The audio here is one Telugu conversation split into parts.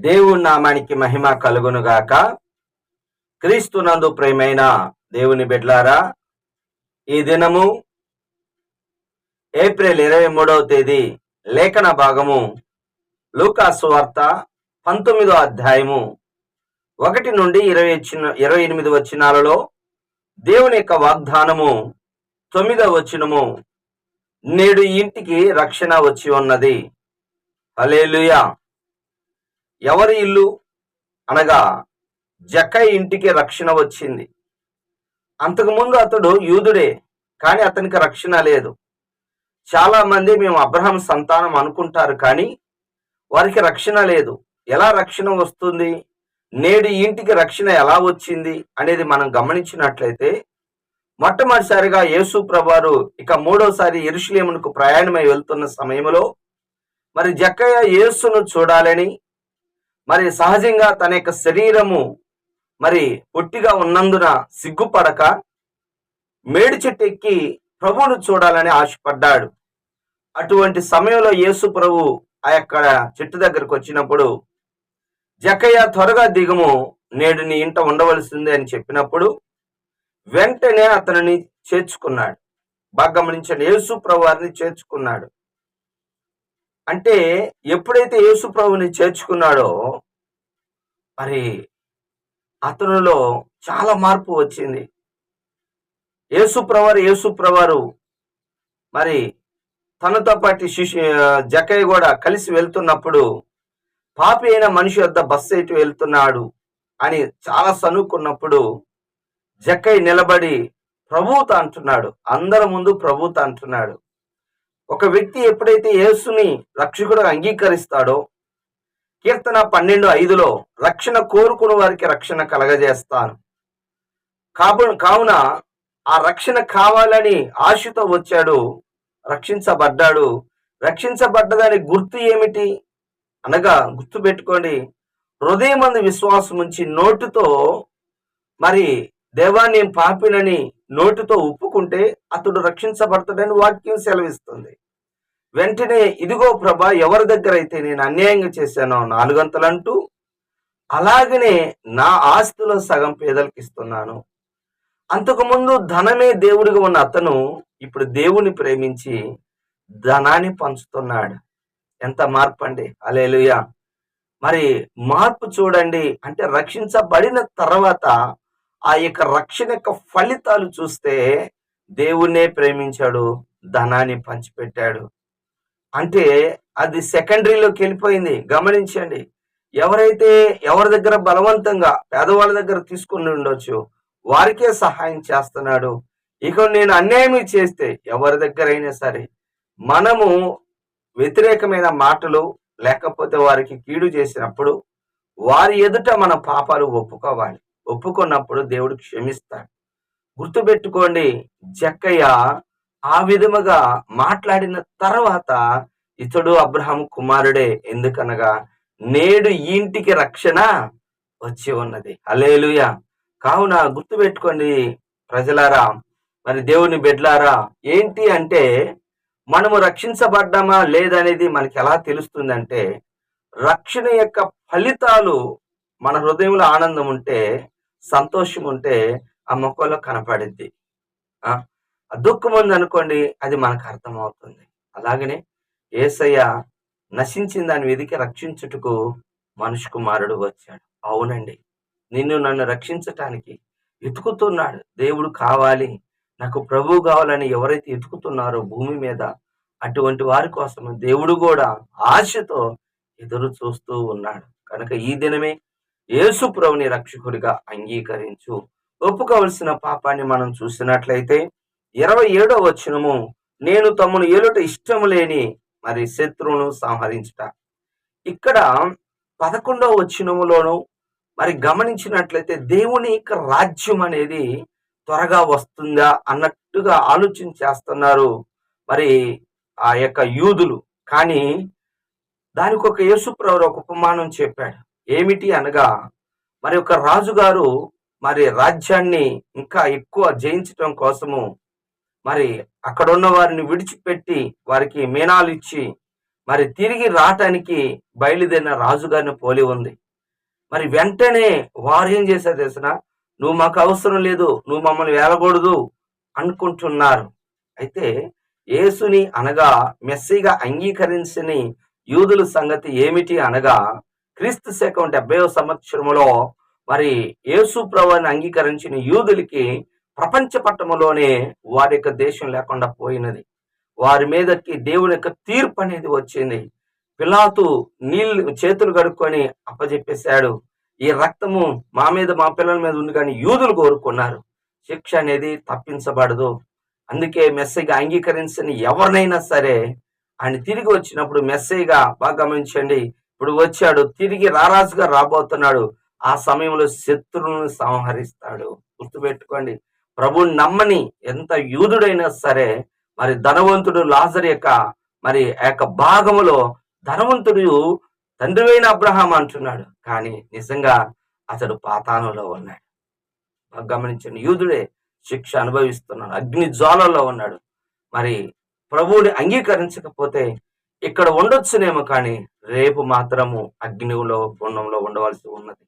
దేవుని నామానికి మహిమ కలుగునుగాక. క్రీస్తునందు ప్రియమైన దేవుని బిడ్డలారా, ఈ దినము ఏప్రిల్ 23వ తేదీ లేఖన భాగము లూకా సువార్త 19వ అధ్యాయము 1 నుండి 28 వచనాలలో దేవుని యొక్క వాగ్దానము 9వ వచనము, నేడు ఇంటికి రక్షణ వచ్చి ఉన్నది. హల్లెలూయా. ఎవరి ఇల్లు అనగా జక్కయ్య ఇంటికి రక్షణ వచ్చింది. అంతకుముందు అతడు యూదుడే, కానీ అతనికి రక్షణ లేదు. చాలా మంది మేము అబ్రహాం సంతానం అనుకుంటారు, కానీ వారికి రక్షణ లేదు. ఎలా రక్షణ వస్తుంది, నేడు ఇంటికి రక్షణ ఎలా వచ్చింది అనేది మనం గమనించినట్లయితే, మొట్టమొదటిసారిగా యేసు ప్రభువారు ఇక మూడోసారి యెరూషలేమునకు ప్రయాణమై వెళ్తున్న సమయంలో మరి జక్కయ్య యేసును చూడాలని, మరి సహజంగా తన యొక్క శరీరము మరి పొట్టిగా ఉన్నందున సిగ్గుపడక మేడి చెట్టు ఎక్కి ప్రభువును చూడాలని ఆశపడ్డాడు. అటువంటి సమయంలో యేసు ప్రభు ఆ యొక్క చెట్టు దగ్గరకు వచ్చినప్పుడు, జక్కయ్య త్వరగా దిగుము, నేడు నీ ఇంట ఉండవలసిందే అని చెప్పినప్పుడు వెంటనే అతనిని చేర్చుకున్నాడు. బాగా గమనించండి, యేసు ప్రభు వారిని చేర్చుకున్నాడు. అంటే ఎప్పుడైతే యేసు ప్రభుని చేర్చుకున్నాడో మరి అతనిలో చాలా మార్పు వచ్చింది. యేసు ప్రభువారు మరి తనతో పాటు జక్కయ్య కూడా కలిసి వెళ్తున్నప్పుడు, పాపి అయిన మనిషి వద్ద బస్సు ఎటు వెళ్తున్నాడు అని చాలా సనుక్కున్నప్పుడు జక్కయ్య నిలబడి ప్రభువుతో అంటున్నాడు, అందరి ముందు ప్రభువుతో అంటున్నాడు. ఒక వ్యక్తి ఎప్పుడైతే యేసుని రక్షకుడు అంగీకరిస్తాడో, కీర్తన 12:5లో రక్షణ కోరుకున్న వారికి రక్షణ కలగజేస్తాను. కావున ఆ రక్షణ కావాలని ఆశతో వచ్చాడు, రక్షించబడ్డాడు. రక్షించబడ్డదాని గుర్తు ఏమిటి అనగా, గుర్తు పెట్టుకోండి, హృదయమందు విశ్వాసం ఉంచి నోటితో మరి దేవా నేను పాపినని నోటితో ఒప్పుకుంటే అతడు రక్షించబడతాడని వాక్యం సెలవిస్తుంది. వెంటనే ఇదిగో ప్రభా, ఎవరి దగ్గర అయితే నేను అన్యాయంగా చేశానో 4 వంతులంటూ, అలాగనే నా ఆస్తిలో సగం పేదలకు ఇస్తున్నాను. అంతకుముందు ధనమే దేవుడిగా ఉన్న అతను ఇప్పుడు దేవుని ప్రేమించి ధనాన్ని పంచుతున్నాడు. ఎంత మార్పు అండి. హల్లెలూయా. మరి మార్పు చూడండి. అంటే రక్షించబడిన తర్వాత ఆ యొక్క రక్షణ యొక్క ఫలితాలు చూస్తే దేవుణ్ణే ప్రేమించాడు, ధనాన్ని పంచిపెట్టాడు. అంటే అది సెకండరీలోకి వెళ్ళిపోయింది. గమనించండి, ఎవరైతే ఎవరి దగ్గర బలవంతంగా పేదవాళ్ళ దగ్గర తీసుకుని ఉండొచ్చు, వారికే సహాయం చేస్తున్నాడు. ఇక నేను అన్యాయం చేస్తే ఎవరి దగ్గర అయినా సరే మనము వ్యతిరేకమైన మాటలు లేకపోతే వారికి కీడు చేసినప్పుడు వారి ఎదుట మన పాపాలు ఒప్పుకోవాలి. ఒప్పుకున్నప్పుడు దేవుడు క్షమిస్తాడు. గుర్తుపెట్టుకోండి, జక్కయ్య ఆ విధముగా మాట్లాడిన తర్వాత ఇతడు అబ్రహాము కుమారుడే. ఎందుకనగా నేడు ఇంటికి రక్షణ వచ్చి ఉన్నది. హల్లెలూయా. కావున గుర్తుపెట్టుకోండి ప్రజలారా, మరి దేవుని బిడ్డలారా, ఏంటి అంటే మనము రక్షించబడ్డామా లేదనేది మనకి ఎలా తెలుస్తుందంటే, రక్షణ యొక్క ఫలితాలు మన హృదయంలో ఆనందం ఉంటే, సంతోషం ఉంటే ఆ మొక్కలో కనపడిద్ది. దుఃఖం ఉంది అనుకోండి, అది మనకు అర్థమవుతుంది. అలాగనే యేసయ్య నశించిన దాని వెదికి రక్షించుటకు మనుష్య కుమారుడు వచ్చాడు. అవునండి, నిన్ను నన్ను రక్షించటానికి వెతుకుతున్నాడు. దేవుడు కావాలి, నాకు ప్రభువు కావాలని ఎవరైతే వెతుకుతున్నారో భూమి మీద, అటువంటి వారి కోసం దేవుడు కూడా ఆశతో ఎదురు చూస్తూ ఉన్నాడు. కనుక ఈ దినమే యేసు ప్రభుని రక్షకుడిగా అంగీకరించు. ఒప్పుకోవలసిన పాపాన్ని మనం చూసినట్లయితే 27వ వచనము, నేను తమను ఏలుట ఇష్టము లేని మరి శత్రువును సంహరించుట. ఇక్కడ 11వ వచనములోను మరి గమనించినట్లయితే దేవుని యొక్క రాజ్యం అనేది త్వరగా వస్తుందా అన్నట్టుగా ఆలోచన చేస్తున్నారు మరి ఆ యొక్క యూదులు. కానీ దానికి ఒక యేసుప్రభు ఒక ఉపమానం చెప్పాడు. ఏమిటి అనగా, మరి ఒక రాజుగారు మరి రాజ్యాన్ని ఇంకా ఎక్కువ జయించటం కోసము మరి అక్కడ ఉన్న వారిని విడిచిపెట్టి వారికి మీనాలు ఇచ్చి మరి తిరిగి రావటానికి బయలుదేరిన రాజుగారిని పోలి ఉంది. మరి వెంటనే వారు ఏం చేశారు తెలిసిన, నువ్వు మాకు అవసరం లేదు, నువ్వు మమ్మల్ని వేలకూడదు అనుకుంటున్నారు. అయితే యేసుని అనగా మెస్సీగా అంగీకరించని యూదుల సంగతి ఏమిటి అనగా, క్రీస్తు శకం 70వ సంవత్సరములో మరి యేసు ప్రభువుని అంగీకరించిన యూదులకి ప్రపంచ పట్టణంలోనే వారి యొక్క దేశం లేకుండా పోయినది. వారి మీదకి దేవుని యొక్క తీర్పు అనేది వచ్చింది. పిలాతు నీళ్లు చేతులు కడుక్కొని అప్పజెప్పేశాడు, ఈ రక్తము మా మీద మా పిల్లల మీద ఉంది, కానీ యూదులు కోరుకున్నారు. శిక్ష అనేది తప్పించబడదు. అందుకే మెస్సీగా అంగీకరించని ఎవరినైనా సరే ఆయన తిరిగి వచ్చినప్పుడు మెస్సీగా బాగా గమనించండి, ఇప్పుడు వచ్చాడు, తిరిగి రారాజుగా రాబోతున్నాడు. ఆ సమయంలో శత్రువులను సంహరిస్తాడు. గుర్తుపెట్టుకోండి, ప్రభువుని నమ్మని ఎంత యూదుడైనా సరే, మరి ధనవంతుడు లాజరు యొక్క మరి ఆ యొక్క భాగములో ధనవంతుడు తండ్రివైన అబ్రహాం అంటున్నాడు, కానీ నిజంగా అతడు పాతాళంలో ఉన్నాడు. గమనించండి, యూదుడే శిక్ష అనుభవిస్తున్నాడు, అగ్ని జ్వాలలో ఉన్నాడు. మరి ప్రభువుని అంగీకరించకపోతే ఇక్కడ ఉండొచ్చునేమో, కానీ రేపు మాత్రము అగ్నిలో గుండంలో ఉండవలసి ఉన్నది.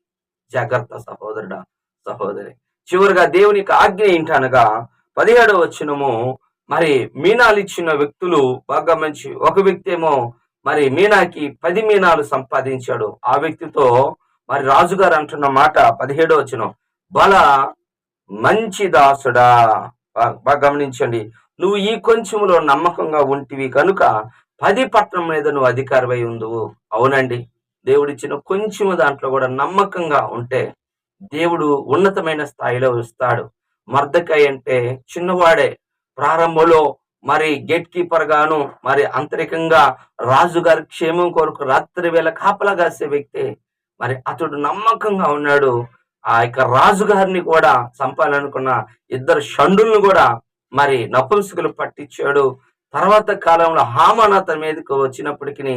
జాగ్రత్త సహోదరుడా, సహోదరి. చివరిగా దేవుని యొక్క ఆజ్ఞ ఏంటనగా 17వ వచనము, మరి మీనాలు ఇచ్చిన వ్యక్తులు బాగా మంచి, ఒక వ్యక్తి ఏమో మరి మీనాకి 10 మీనాలు సంపాదించాడు. ఆ వ్యక్తితో మరి రాజుగారు అంటున్న మాట 17వ వచనం, బల మంచి దాసుడా, బాగా గమనించండి, నువ్వు ఈ కొంచెములో నమ్మకంగా ఉంటివి కనుక 10 పట్టణం మీద నువ్వు అధికారివై ఉందువు. అవునండి, దేవుడిచ్చిన కొంచెము దాంట్లో కూడా నమ్మకంగా ఉంటే దేవుడు ఉన్నతమైన స్థాయిలో ఇస్తాడు. మర్దెకై అంటే చిన్నవాడే, ప్రారంభంలో మరి గేట్ కీపర్ గాను, మరి అంతరికంగా రాజుగారి క్షేమం కొరకు రాత్రి వేళ కాపలా కాసే వ్యక్తి. మరి అతడు నమ్మకంగా ఉన్నాడు. ఆ యొక్క రాజుగారిని కూడా చంపాలనుకున్న 2 షండులను కూడా మరి నపుంసకులు పట్టించాడు. తర్వాత కాలంలో హామాన్ అతని మీదకు వచ్చినప్పటికీ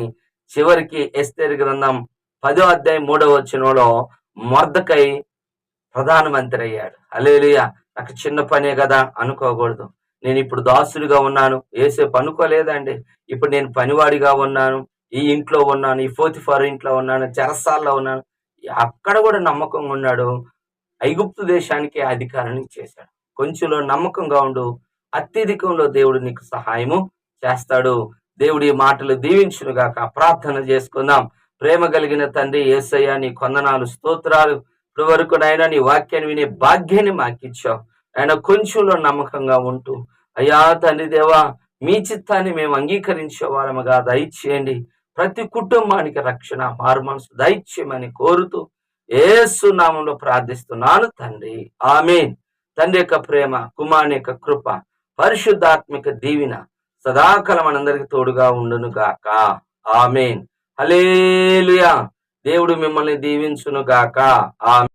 చివరికి ఎస్తేరు గ్రంథం 10వ అధ్యాయం 3వ వచనంలో మొర్దెకై ప్రధానమంత్రి అయ్యాడు. హల్లెలూయా. నాకు చిన్న పనే కదా అనుకోకూడదు. నేను ఇప్పుడు దాసుడిగా ఉన్నాను, ఏసేపు అనుకోలేదండి. ఇప్పుడు నేను పనివాడిగా ఉన్నాను, ఈ ఇంట్లో ఉన్నాను, ఈ పోతిఫరు ఇంట్లో ఉన్నాను, చెరసాల్లో ఉన్నాను. అక్కడ కూడా నమ్మకంగా ఉన్నాడు. ఐగుప్తు దేశానికి అధికారాన్ని చేశాడు. కొంచెంలో నమ్మకంగా ఉండు, అత్యధికంలో దేవుడు నీకు సహాయము చేస్తాడు. దేవుడి మాటలు దీవించునుగాక. ప్రార్థన చేసుకుందాం. ప్రేమ కలిగిన తండ్రి యేసయ్య, నీ కొందనాలు, స్తోత్రాలు. ఇప్పుడు వరకు నాయన నీ వాక్యాన్ని వినే భాగ్యాన్ని మాకిచ్చావు. ఆయన కొంచెంలో నమ్మకంగా ఉంటూ, అయ్యా తండ్రి దేవా, మీ చిత్తాన్ని మేము అంగీకరించే వారముగా దయచేయండి. ప్రతి కుటుంబానికి రక్షణ, మారు మనసు దయచేయమని కోరుతూ యేసు నామములో ప్రార్థిస్తున్నాను తండ్రి, ఆమేన్. తండ్రి యొక్క ప్రేమ, కుమారుని యొక్క కృప, పరిశుద్ధాత్మిక దీవెన సదాకాలం మనందరికి తోడుగా ఉండును గాక. ఆమేన్. హల్లెలూయా. దేవుడు మిమ్మల్ని దీవించును గాక. ఆమేన్.